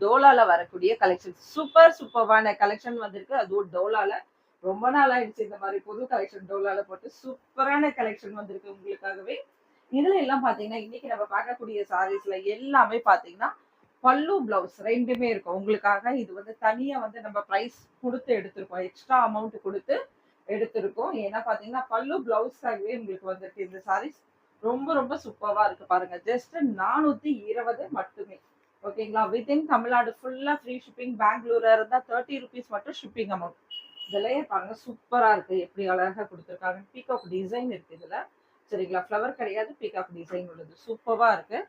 டோலால வரக்கூடிய collection. சூப்பர்வான collection வந்திருக்கு. அதுவும் டோலால. ரொம்ப நாள் ஆயிடுச்சு இந்த மாதிரி புது கலெக்ஷன் டோலால போட்டு. சூப்பரான கலெக்ஷன் வந்திருக்கு உங்களுக்காகவே. இதுல எல்லாம் பாத்தீங்கன்னா இன்னைக்கு நம்ம பார்க்கக்கூடிய சாரீஸ்ல எல்லாமே பாத்தீங்கன்னா பல்லு பிளவுஸ் ரெண்டுமே இருக்கும் உங்களுக்காக. இது வந்து தனியா வந்து நம்ம பிரைஸ் கொடுத்து எடுத்திருக்கோம். எக்ஸ்ட்ரா அமௌண்ட் கொடுத்து எடுத்திருக்கோம். ஏன்னா பாத்தீங்கன்னா பல்லு பிளவுஸ்க்காகவே உங்களுக்கு வந்துருக்கு இந்த சாரீஸ். ரொம்ப ரொம்ப சூப்பரா இருக்கு பாருங்க. ஜஸ்ட் 420 மட்டுமே. ஓகேங்களா? வித்தின் தமிழ்நாடு ஃபுல்லா ஃப்ரீ ஷிப்பிங். பெங்களூர்ல இருந்தா 30 ருபீஸ் மட்டும் ஷிப்பிங் அமௌண்ட். இதுலயே பாருங்க சூப்பரா இருக்கு. எப்படி அழகா கொடுத்துருக்காங்க. பீகாக் டிசைன் இருக்கு இதுல. சரிங்களா? ஃப்ளவர் கிடையாது, பீகாக் டிசைன் உள்ளது. சூப்பரா இருக்கு.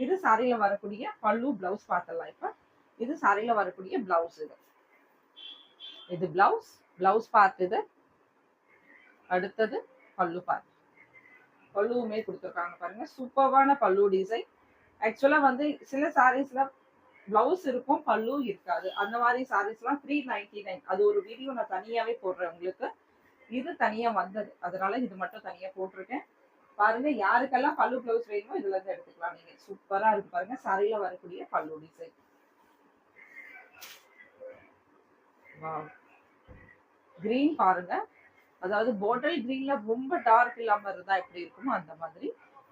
இது சாரியில வரக்கூடிய பல்லு பிளவுஸ் பார்த்துடலாம். இப்ப இது சாரியில வரக்கூடிய பிளவுஸ். இது பிளவுஸ் பார்ட். இது அடுத்தது பல்லு பார்ட். பல்லுவுமே கொடுத்துருக்காங்க பாருங்க. சூப்பரான பல்லு டிசைன். ஆக்சுவலா வந்து சில சாரீஸ்ல பிளவுஸ் இருக்கும், பல்லு இருக்காது. அந்த மாதிரி சாரீஸ் எல்லாம் 399. அது ஒரு வீடியோ நான் தனியாவே போடுறேன் உங்களுக்கு. இது தனியா வந்தது, அதனால இது மட்டும் தனியா போட்டிருக்கேன். பாருங்க, யாருக்கெல்லாம் பல்லு பிளவுஸ் வேணுமோ இதுல இருந்து எடுத்துக்கலாம் நீங்க. சூப்பரா இருக்கு பாருங்க சாரியில வரக்கூடிய பல்லு டிசைன். கிரீன் பாருங்க, அதாவது பாட்டில் கிரீன்ல ரொம்ப டார்க் இல்லாம இருந்தா எப்படி இருக்குமோ அந்த மாதிரி.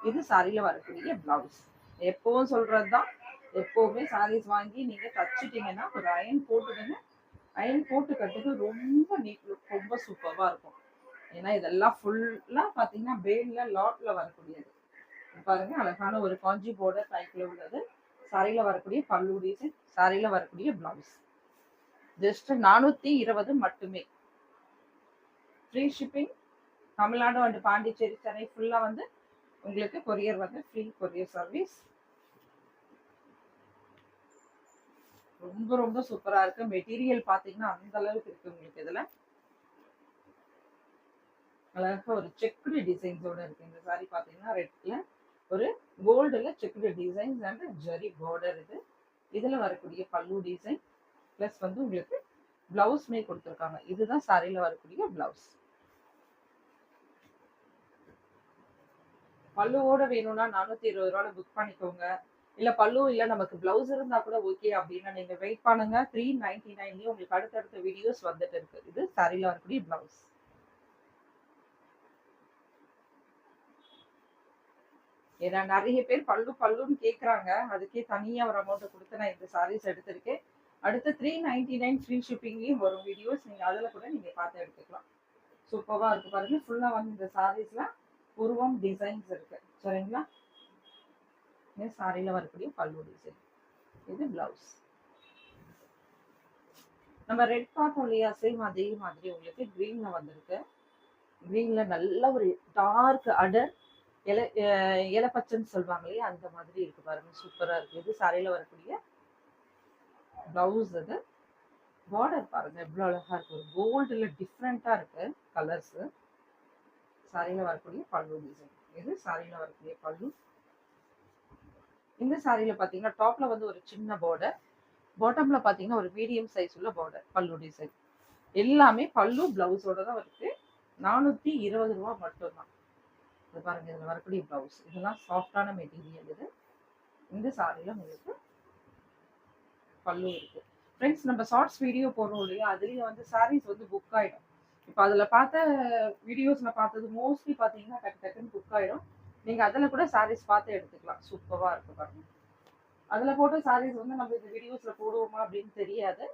இது சாரியில வரக்கூடிய பிளவுஸ். எப்பவும் சொல்றதுதான், எப்பவுமே சாரீஸ் வாங்கி நீங்க தச்சுட்டீங்கன்னா ஒரு அயன் போட்டுடுங்க. அயன் போட்டு கட்டுறது ரொம்ப நீட் லுக், ரொம்ப சூப்பரா இருக்கும். ஏன்னா இதெல்லாம் ஃபுல்லா பாத்தீங்கன்னா பேல்ல லாட்ல வரக்கூடியது. பாருங்க, அழகான ஒரு காஞ்சி பார்டர் டைப்ல உள்ளது. சாரியில வரக்கூடிய பல்லு டிசைன், சாரியில வரக்கூடிய பிளவுஸ். ஜஸ்ட் 420 மட்டுமே. Free shipping. Tamil Nadu and Pondicherry, Chennai ஃபுல்லா வந்து உங்களுக்கு கொரியர் வந்து ஃப்ரீ கொரியர் சர்வீஸ். ரொம்ப ரொம்ப சூப்பரா இருக்கு. மெட்டீரியல் பாத்தீங்கன்னா அந்த அளவுக்கு இருக்கு உங்களுக்கு. இதுல அழகா ஒரு செக்குடு டிசைன்ஸோட இருக்கு இந்த சாரி. பாத்தீங்கன்னா ரெட்ல ஒரு கோல்டுல checked designs and zari border. இதுல வரக்கூடிய பல்லு டிசைன் பிளஸ் வந்து உங்களுக்கு பிளவுஸ்மே கொடுத்துருக்காங்க. இதுதான் சாரியில வரக்கூடிய பிளவுஸ். பல்லுவோட வேணும்னா 420 புக் பண்ணிக்கோங்க. இல்ல பல்லு இல்ல நமக்கு பிளவுஸ் இருந்தா கூட ஓகே அப்படின்னா நீங்க வெயிட் பண்ணுங்க. 399 உங்களுக்கு அடுத்தடுத்த வீடியோஸ் வந்துட்டு இருக்கு. இது சாரியில வரக்கூடிய பிளவுஸ். ஏன்னா நிறைய பேர் பல்லுன்னு கேக்குறாங்க. அதுக்கே தனியா ஒரு அமௌண்ட் கொடுத்து நான் இந்த சாரீஸ் எடுத்திருக்கேன். அடுத்து 399 ஃப்ரீ ஷிப்பிங்லயும் வரும் வீடியோஸ். நீங்க அதுல கூட நீங்க பார்த்து எடுத்துக்கலாம். சூப்பரா இருக்கு பாருங்க. ஃபுல்லா வந்து இந்த சாரீஸ்ல உருவம் டிசைன்ஸ் இருக்கு. சரிங்களா? இது சாரியில வரக்கூடிய பல்லு டிசைன். இது பிளவுஸ். நம்ம ரெட் பார்த்தோம் இல்லையா, சேம் அதே மாதிரி உங்களுக்கு கிரீன்ல வந்திருக்கு. கிரீன்ல நல்ல ஒரு டார்க் அடர் இலை பச்சைன்னு சொல்லுவாங்க இல்லையா, அந்த மாதிரி இருக்கு பாருங்க. சூப்பரா இருக்கு. இது சாரியில வரக்கூடிய பிளவுஸ். இது பார்டர் பாருங்க எவ்வளவு அழகா இருக்கு. ஒரு கோல்டுல டிஃப்ரெண்டா இருக்கு கலர்ஸ். சாரியில வரக்கூடிய பல்லு டிசைன். இது சாரியில வரக்கூடிய பல்லு. இந்த சாரியில பாத்தீங்கன்னா டாப்ல வந்து ஒரு சின்ன பார்டர், பாட்டம்ல பாத்தீங்கன்னா ஒரு மீடியம் சைஸ் உள்ள பார்டர். பல்லு டிசைன் எல்லாமே பல்லு பிளவுஸோட தான் இருக்கு. 420 ரூபா மட்டும்தான். இது பாருங்க, இதுல வரக்கூடிய பிளவுஸ். இதெல்லாம் சாஃப்டான மெட்டீரியல். இது இந்த சாரியில உங்களுக்கு பல்லு இருக்கு. ஃப்ரெண்ட்ஸ், நம்ம ஷார்ட்ஸ் வீடியோ போடுறோம் இல்லையா, அதுலயும் வந்து சாரீஸ் வந்து புக் ஆயிடும். இப்போ அதுல பார்த்த வீடியோஸ்ல பார்த்தது மோஸ்ட்லி பாத்தீங்கன்னா டக்கு டக்குன்னு புக் ஆயிடும். நீங்க அதுல கூட சாரீஸ் பார்த்து எடுத்துக்கலாம். சூப்பரா இருக்கு பாருங்க. அதுல போட்ட சாரீஸ் வந்து நம்ம இந்த வீடியோஸ்ல போடுவோமா அப்படின்னு தெரியாது.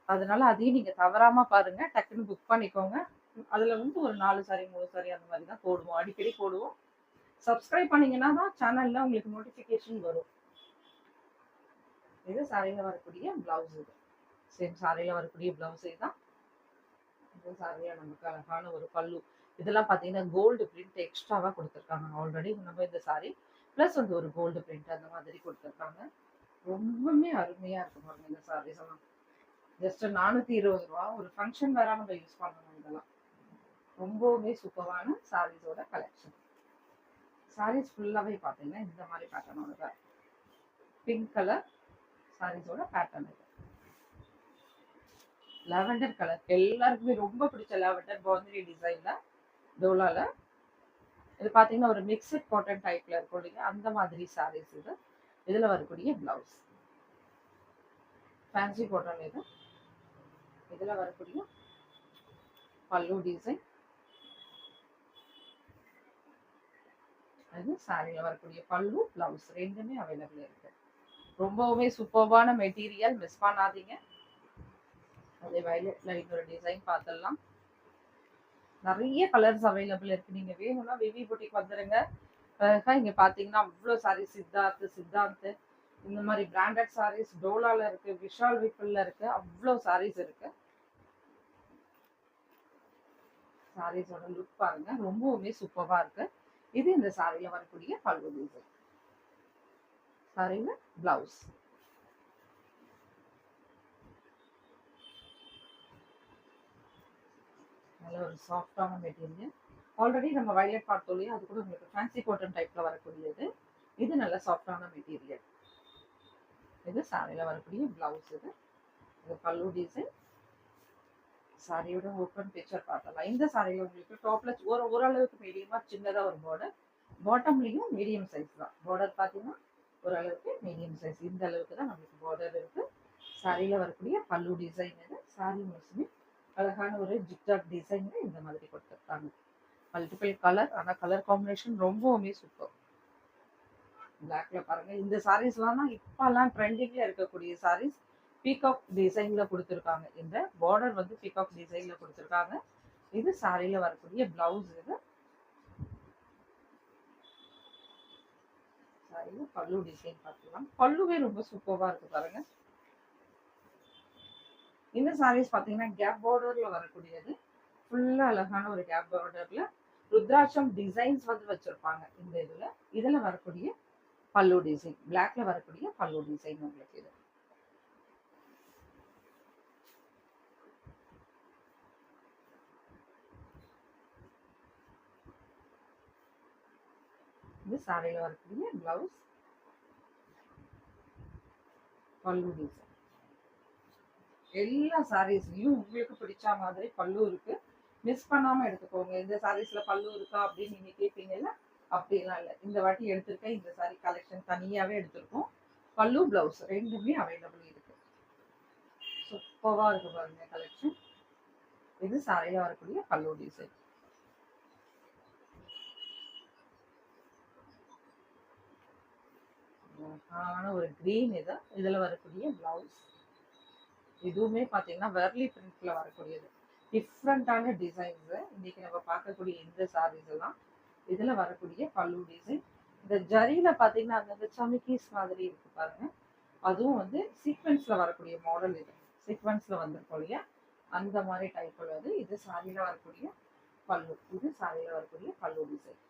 அதனால அதையும் நீங்க தவறாம பாருங்க. டக்குன்னு புக் பண்ணிக்கோங்க. அதுல வந்து ஒரு 4 சாரி 3 சாரி அந்த மாதிரி தான் போடுவோம். அடிக்கடி போடுவோம். சப்ஸ்கிரைப் பண்ணீங்கன்னா தான் சேனல்ல உங்களுக்கு நோட்டிபிகேஷன் வரும். இது சாரியில வரக்கூடிய பிளவுஸ். இது சேம் சாரியில வரக்கூடிய பிளவுஸே தான். இது சாரியா நமக்கு அழகான ஒரு பல்லு. இதெல்லாம் பாத்தீங்கன்னா கோல்டு பிரிண்ட் எக்ஸ்ட்ராவா கொடுத்துருக்காங்க. ஆல்ரெடி நம்ம இந்த சாரி பிளஸ் வந்து ஒரு கோல்டு பிரிண்ட் அந்த மாதிரி கொடுத்துருக்காங்க. ரொம்பவுமே அருமையா இருக்கு பாருங்க இந்த சாரீஸ் எல்லாம். ஜஸ்ட் 420 ரூபா. ஒரு ஃபங்க்ஷன் வேற நம்ம யூஸ் பண்ணணும். இதெல்லாம் ரொம்பவுமே சூப்பரான சாரீஸோட கலெக்ஷன். சாரீஸ் ஃபுல்லாவே பாத்தீங்கன்னா இந்த மாதிரி பேட்டர்னோட பிங்க் கலர் சாரீஸோட பேட்டர்ன். இது லாவெண்டர் கலர் எல்லாருக்குமே ரொம்ப பிடிச்ச லாவெண்டர் பாந்தினி டிசைன்ல டோலால. இது பாத்தீங்கன்னா ஒரு மிக்சட் காட்டன் டைப்ல இருக்கும் இல்லையா, அந்த மாதிரி சாரீஸ். இது இதுல வரக்கூடிய பிளவுஸ். ஃபேன்சி காட்டன் இது. இதுல வரக்கூடிய பல்லு டிசைன், அது சாரியில வரக்கூடிய பல்லு பிளவுஸ் ரெண்டுமே அவைலபிள் இருக்கு. ரொம்பவுமே சூப்பர்வான மெட்டீரியல், மிஸ் பண்ணாதீங்க. அதே வயலட்ல இன்னொரு டிசைன் பார்த்துடலாம். நிறைய கலர்ஸ் அவைலபிள் இருக்கு. நீங்க வேணும்னா விவி புட்டிக் வந்துருங்க. இங்க பாத்தீங்கன்னா அவ்வளோ சாரீஸ், சித்தார்த் இந்த மாதிரி பிராண்டட் சாரீஸ் டோலால இருக்கு, விஷால் விப்புல்ல இருக்கு, அவ்வளோ சாரீஸ் இருக்கு. சாரீஸோட லுக் பாருங்க, ரொம்பவுமே சூப்பரா இருக்கு. இது இந்த சாரியில வரக்கூடிய பல்லு டிசைன், சாரியில பிளவுஸ். நல்ல ஒரு சாஃப்டான மெட்டீரியல். ஆல்ரெடி நம்ம வயலட் பார்த்தோம் இல்லையா, அது கூட உங்களுக்கு ஃபேன்சி காட்டன் டைப்ல வரக்கூடியது. இது நல்ல சாஃப்டான மெட்டீரியல். இது சாரியில வரக்கூடிய பிளவுஸ். இது பல்லு டிசைன். சாரியோட ஓப்பன் பிக்சர் பார்த்தலாம். இந்த சாரியில உங்களுக்கு டாப்ல ஓரளவுக்கு மீடியமா சின்னதா ஒரு பார்டர், பாட்டம்லயும் மீடியம் சைஸ் தான். பார்டர் பார்த்தீங்கன்னா ஓரளவுக்கு மீடியம் சைஸ், இந்த அளவுக்கு தான் நம்மளுக்கு பார்டர் இருக்கு. சாரியில வரக்கூடிய பல்லு டிசைன். இது சாரி முழுசுமே அழகான ஒரு ஜிக்ஜாக் டிசைன் இந்த மாதிரி கொடுத்துருக்காங்க. மல்டிபிள் கலர், ஆனால் கலர் காம்பினேஷன் ரொம்பவுமே சூப்பர். பிளாக்ல பாருங்க. இந்த சாரீஸ்லாம் தான் இப்பெல்லாம் ட்ரெண்டிங்ல இருக்கக்கூடிய சாரீஸ். பீகாக் டிசைன்ல கொடுத்துருக்காங்க. இந்த பார்டர் வந்து பீகாக் டிசைன்ல கொடுத்துருக்காங்க. இது சாரியில வரக்கூடிய பிளவுஸ். இது சாரியில பல்லு டிசைன் பார்த்துக்கலாம். பல்லுவே ரொம்ப சூப்பரா இருக்கு பாருங்க. இந்த சாரீஸ் பாத்தீங்கன்னா கேப் பார்டர்ல வரக்கூடியது. ஃபுல்லா அழகான ஒரு கேப் பார்டர்ல ருத்ராட்சம் டிசைன்ஸ் வந்து வச்சிருப்பாங்க. இந்த இதுல வரக்கூடிய பல்லு டிசைன், பிளாக்ல வரக்கூடிய பல்லு டிசைன் உங்களுக்கு. இது சாரியில வரக்கூடிய பிளவுஸ், பல்லு டிசைன். எல்லா சாரீஸ்லயும் உங்களுக்கு பிடிச்ச மாதிரி பல்லு இருக்கு. மிஸ் பண்ணாம எடுத்துக்கோங்க. இந்த சாரீஸ்ல பல்லு இருக்கா அப்படின்னு நீங்க கேட்பீங்கல்ல, அப்படிலாம் இல்லை. இந்த வாட்டி எடுத்திருக்கேன், இந்த சாரி கலெக்ஷன் தனியாவே எடுத்திருக்கோம். பல்லு பிளவுஸ் ரெண்டுமே அவைலபிள் இருக்கு. சூப்பரா இருக்கு பாருங்க கலெக்ஷன். இது சாரியில வரக்கூடிய பல்லு டிசைன். ஒரு கிரீன். இதுல வரக்கூடிய பிளவுஸ். இதுவுமே பாத்தீங்கன்னா வெர்லி பிரிண்ட்ல வரக்கூடியது. டிஃப்ரெண்டான டிசைன்ஸ். இன்னைக்கு நம்ம பார்க்கக்கூடிய இந்த சாரீஸ் எல்லாம் இதுல வரக்கூடிய பல்லு டிசைன். இந்த ஜரியில பாத்தீங்கன்னா அந்த சமிக்கீஸ் மாதிரி இருக்கு பாருங்க. அதுவும் வந்து சீக்வன்ஸ்ல வரக்கூடிய மாடல். இது சீக்வன்ஸ்ல வந்திருக்கோம் அந்த மாதிரி டைப் உள்ளது. இது சாரியில வரக்கூடிய பல்லு. இது சாரியில வரக்கூடிய பல்லு டிசைன்.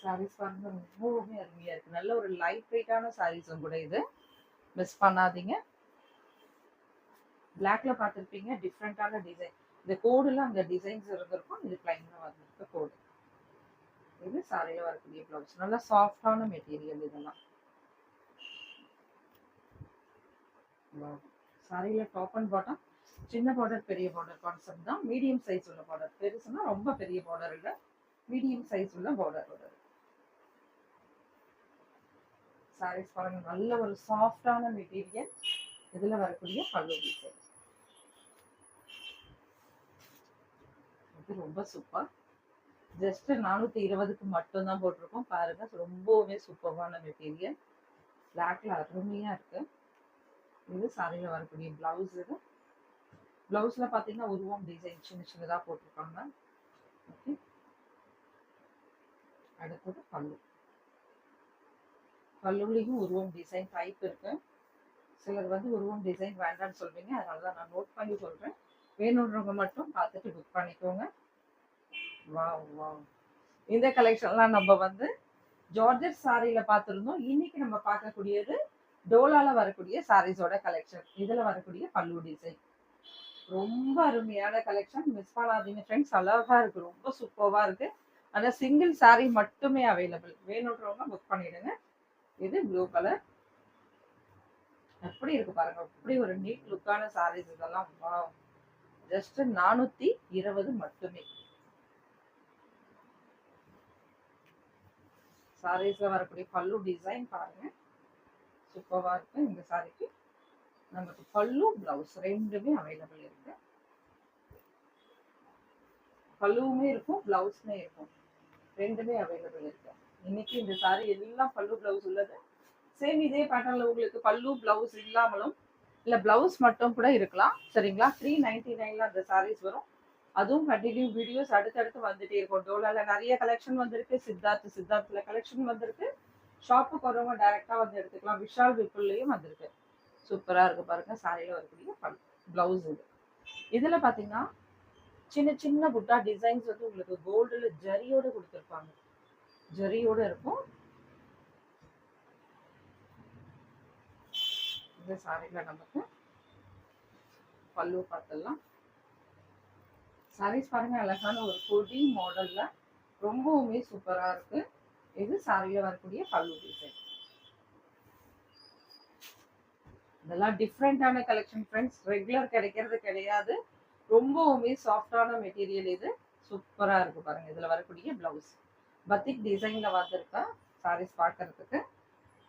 சாரீஸ் பாருங்க, ரொம்பவுமே அருமையா இருக்கு. நல்ல ஒரு லைட் வெயிட்டான சாரீஸும் கூட. இது மிஸ் பண்ணாதீங்க. பிளாக்ல பார்த்துருப்பீங்க, டிஃப்ரெண்டான டிசைன். இந்த கோடுல அந்த டிசைன்ஸ் இருந்திருக்கும். இது பிளைன்ல வந்திருக்கு கோடு. இது சாரியில வரக்கூடிய பிளவுஸ். நல்லா சாஃப்டான மெட்டீரியல் இதெல்லாம். சாரியில டாப் அண்ட் பாட்டம் சின்ன பார்டர் பெரிய பார்டர் கான்செப்ட் தான். மீடியம் சைஸ் உள்ள பார்டர். பெருசுன்னா ரொம்ப பெரிய பார்டர் இல்லை, மீடியம் சைஸ் உள்ள பார்டர். சாரீஸ் பாருங்க, நல்ல ஒரு சாஃப்டான மெட்டீரியல். இதுல வரக்கூடிய பல்லு டிசைன். இது ரொம்ப சூப்பர். ஜஸ்ட் 420க்கு மட்டும் தான் போட்டிருக்கோம் பாருங்க. ரொம்பவே சூப்பரான மெட்டீரியல். பிளாக்ல அருமையா இருக்கு. இது சாரியில வரக்கூடிய பிளவுஸ். இது பிளவுஸ்ல பாத்தீங்கன்னா உருவம் டிசைன் சின்ன சின்னதா போட்டிருக்காங்க. ஓகே, அடுத்தது பல்லு. பல்லுலையும் உருவம் டிசைன் டைப் இருக்கு. சிலர் வந்து உருவம் டிசைன் வேண்டாம்னு சொல்வீங்க, அதனாலதான் நான் நோட் பண்ணி சொல்றேன். வேணுன்றவங்க மட்டும் பார்த்துட்டு புக் பண்ணிக்கோங்க. Wow wow. இந்த கலெக்ஷன்லாம் நம்ம வந்து ஜார்ஜெட் சாரியில பார்த்திருந்தோம். இன்னைக்கு நம்ம பார்க்கக்கூடியது டோலால வரக்கூடிய சாரீஸோட கலெக்ஷன். இதுல வரக்கூடிய பல்லு டிசைன் ரொம்ப அருமையான கலெக்ஷன். மிஸ் பண்ணாதீங்க ஃப்ரெண்ட்ஸ். அழகா இருக்கு, ரொம்ப சூப்பரா இருக்கு. ஆனா சிங்கிள் சாரி மட்டுமே அவைலபிள். வேணுன்றவங்க புக் பண்ணிடுங்க. இது ப்ளூ கலர். எப்படி இருக்கு பாருங்க, அப்படி ஒரு நீட் லுக்கான சாரீஸ் இதெல்லாம். வாவ். ஜஸ்ட் 420 மட்டுமே. சாரீஸ்ல வரக்கூடிய பல்லு டிசைன் பாருங்க, சூப்பரா இருக்கு. இந்த சாரிக்கு நமக்கு பல்லு பிளவுஸ் ரெண்டுமே அவைலபிள் இருக்கு. பல்லுவுமே இருக்கும், பிளவுஸ்மே இருக்கும், ரெண்டுமே அவைலபிள் இருக்கு. இன்னைக்கு இந்த சாரி எல்லாம் பல்லு பிளவுஸ் உள்ளது. சேம் இதே பேட்டர்ன்ல உங்களுக்கு பல்லு பிளவுஸ் இல்லாமலும் இல்ல பிளவுஸ் மட்டும் கூட இருக்கலாம். சரிங்களா? 399ல அந்த சாரீஸ் வரும். அதுவும் கண்டினியூ வீடியோஸ் அடுத்தடுத்து வந்துட்டே இருக்கும். டோலால நிறைய கலெக்ஷன் வந்திருக்கு. சித்தார்த்ல கலெக்ஷன் வந்திருக்கு. ஷாப்புக்கு வரவங்க டைரக்டா வந்து எடுத்துக்கலாம். விஷால் விப்புல்லயும் வந்திருக்கு. சூப்பரா இருக்கு பாருங்க. சாரியில வரக்கூடிய பிளவுஸ் இது. இதுல பாத்தீங்கன்னா சின்ன சின்ன புட்டா டிசைன்ஸ் வந்து உங்களுக்கு கோல்டுல ஜரியோட கொடுத்துருப்பாங்க. ஜரியோட இருக்கும். இந்த சாரியில நமக்கு பல்லு பார்த்துடலாம். சாரீஸ் பாருங்க, அழகான ஒரு கொடி மாடல்ல ரொம்பவுமே சூப்பரா இருக்கு. இது சாரியில வரக்கூடிய பல்லு டிசைன். இதெல்லாம் டிஃப்ரெண்டான கலெக்ஷன் ஃப்ரெண்ட்ஸ். ரெகுலர் கிடைக்கிறது கிடையாது. ரொம்பவுமே சாஃப்டான மெட்டீரியல் இது. சூப்பரா இருக்கு பாருங்க. இதுல வரக்கூடிய பிளவுஸ் பத்திக் டிசைன்ல வந்திருக்கா. சாரீஸ் பார்க்கறதுக்கு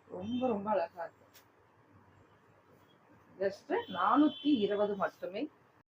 ரொம்ப ரொம்ப அழகா இருக்கு. ஜஸ்ட் 420 மட்டுமே.